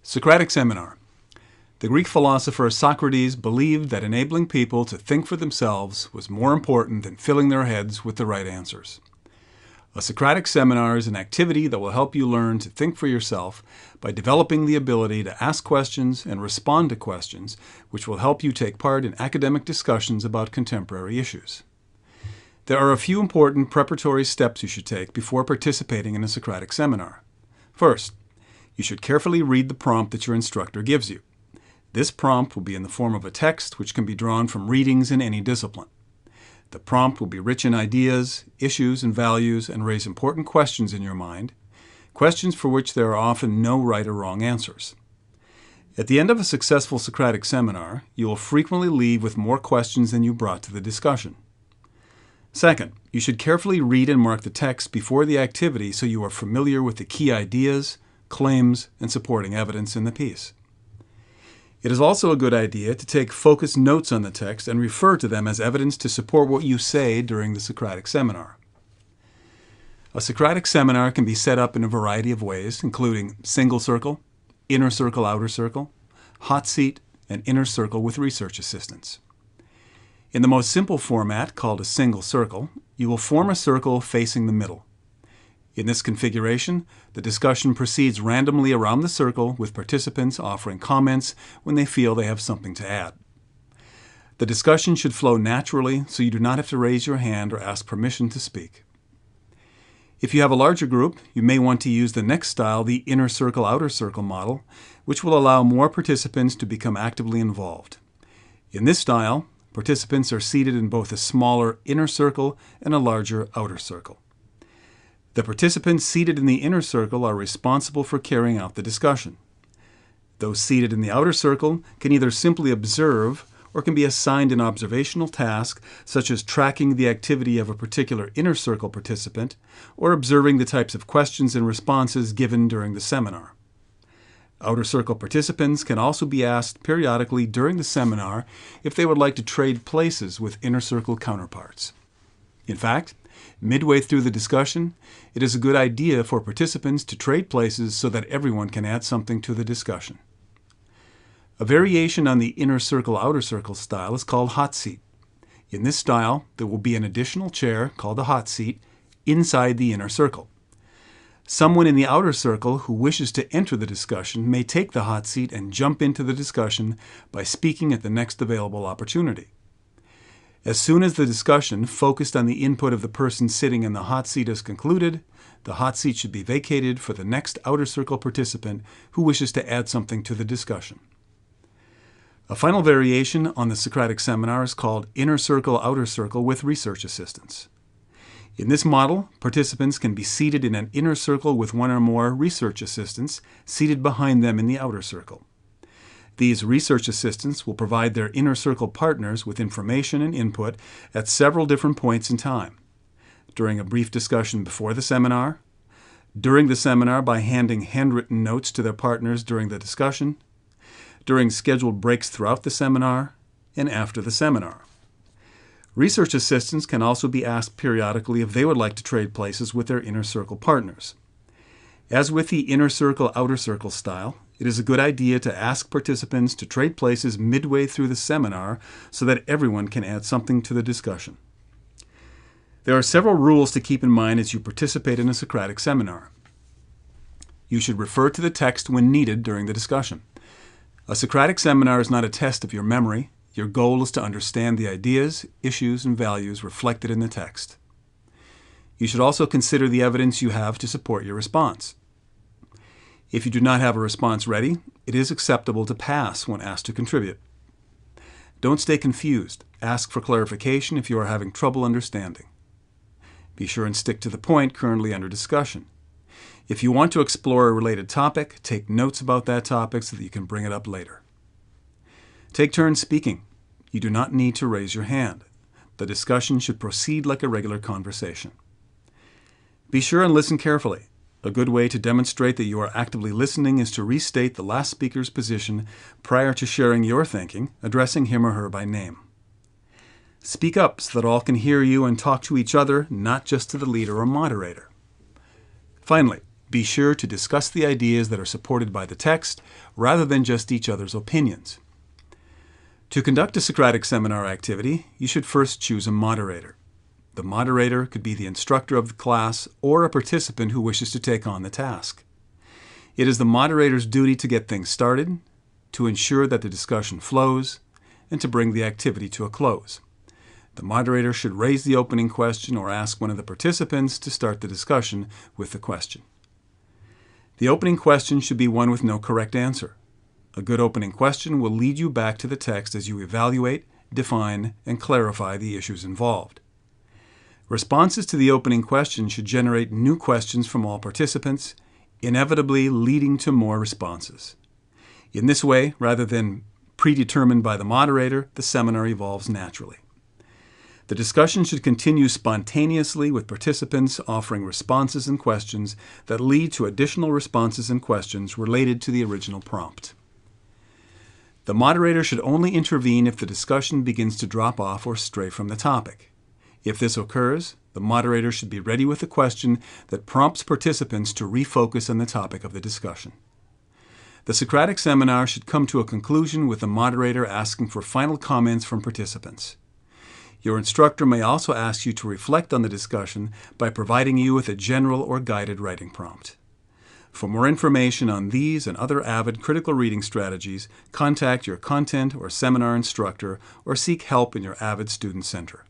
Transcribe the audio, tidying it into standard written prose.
Socratic Seminar. The Greek philosopher Socrates believed that enabling people to think for themselves was more important than filling their heads with the right answers. A Socratic Seminar is an activity that will help you learn to think for yourself by developing the ability to ask questions and respond to questions, which will help you take part in academic discussions about contemporary issues. There are a few important preparatory steps you should take before participating in a Socratic Seminar. First, you should carefully read the prompt that your instructor gives you. This prompt will be in the form of a text which can be drawn from readings in any discipline. The prompt will be rich in ideas, issues, and values, and raise important questions in your mind, questions for which there are often no right or wrong answers. At the end of a successful Socratic Seminar, you will frequently leave with more questions than you brought to the discussion. Second, you should carefully read and mark the text before the activity so you are familiar with the key ideas, claims, and supporting evidence in the piece. It is also a good idea to take focused notes on the text and refer to them as evidence to support what you say during the Socratic Seminar. A Socratic Seminar can be set up in a variety of ways, including single circle, inner circle, outer circle, hot seat, and inner circle with research assistants. In the most simple format, called a single circle, you will form a circle facing the middle. In this configuration, the discussion proceeds randomly around the circle with participants offering comments when they feel they have something to add. The discussion should flow naturally, so you do not have to raise your hand or ask permission to speak. If you have a larger group, you may want to use the next style, the inner circle, outer circle model, which will allow more participants to become actively involved. In this style, participants are seated in both a smaller inner circle and a larger outer circle. The participants seated in the inner circle are responsible for carrying out the discussion. Those seated in the outer circle can either simply observe or can be assigned an observational task, such as tracking the activity of a particular inner circle participant or observing the types of questions and responses given during the seminar. Outer circle participants can also be asked periodically during the seminar if they would like to trade places with inner circle counterparts. In fact, midway through the discussion, it is a good idea for participants to trade places so that everyone can add something to the discussion. A variation on the inner circle, outer circle style is called hot seat. In this style, there will be an additional chair, called a hot seat, inside the inner circle. Someone in the outer circle who wishes to enter the discussion may take the hot seat and jump into the discussion by speaking at the next available opportunity. As soon as the discussion focused on the input of the person sitting in the hot seat is concluded, the hot seat should be vacated for the next outer circle participant who wishes to add something to the discussion. A final variation on the Socratic Seminar is called inner circle, outer circle with research assistants. In this model, participants can be seated in an inner circle with one or more research assistants seated behind them in the outer circle. These research assistants will provide their inner circle partners with information and input at several different points in time. During a brief discussion before the seminar, during the seminar by handing handwritten notes to their partners during the discussion, during scheduled breaks throughout the seminar, and after the seminar. Research assistants can also be asked periodically if they would like to trade places with their inner circle partners. As with the inner circle, outer circle style, it is a good idea to ask participants to trade places midway through the seminar so that everyone can add something to the discussion. There are several rules to keep in mind as you participate in a Socratic Seminar. You should refer to the text when needed during the discussion. A Socratic Seminar is not a test of your memory. Your goal is to understand the ideas, issues, and values reflected in the text. You should also consider the evidence you have to support your response. If you do not have a response ready, it is acceptable to pass when asked to contribute. Don't stay confused. Ask for clarification if you are having trouble understanding. Be sure and stick to the point currently under discussion. If you want to explore a related topic, take notes about that topic so that you can bring it up later. Take turns speaking. You do not need to raise your hand. The discussion should proceed like a regular conversation. Be sure and listen carefully. A good way to demonstrate that you are actively listening is to restate the last speaker's position prior to sharing your thinking, addressing him or her by name. Speak up so that all can hear you and talk to each other, not just to the leader or moderator. Finally, Be sure to discuss the ideas that are supported by the text rather than just each other's opinions. To conduct a Socratic seminar activity, you should first choose a moderator. The moderator could be the instructor of the class or a participant who wishes to take on the task. It is the moderator's duty to get things started, to ensure that the discussion flows, and to bring the activity to a close. The moderator should raise the opening question or ask one of the participants to start the discussion with the question. The opening question should be one with no correct answer. A good opening question will lead you back to the text as you evaluate, define, and clarify the issues involved. Responses to the opening question should generate new questions from all participants, inevitably leading to more responses. In this way, rather than predetermined by the moderator, the seminar evolves naturally. The discussion should continue spontaneously with participants offering responses and questions that lead to additional responses and questions related to the original prompt. The moderator should only intervene if the discussion begins to drop off or stray from the topic. If this occurs, the moderator should be ready with a question that prompts participants to refocus on the topic of the discussion. The Socratic Seminar should come to a conclusion with the moderator asking for final comments from participants. Your instructor may also ask you to reflect on the discussion by providing you with a general or guided writing prompt. For more information on these and other AVID critical reading strategies, contact your content or seminar instructor or seek help in your AVID Student Center.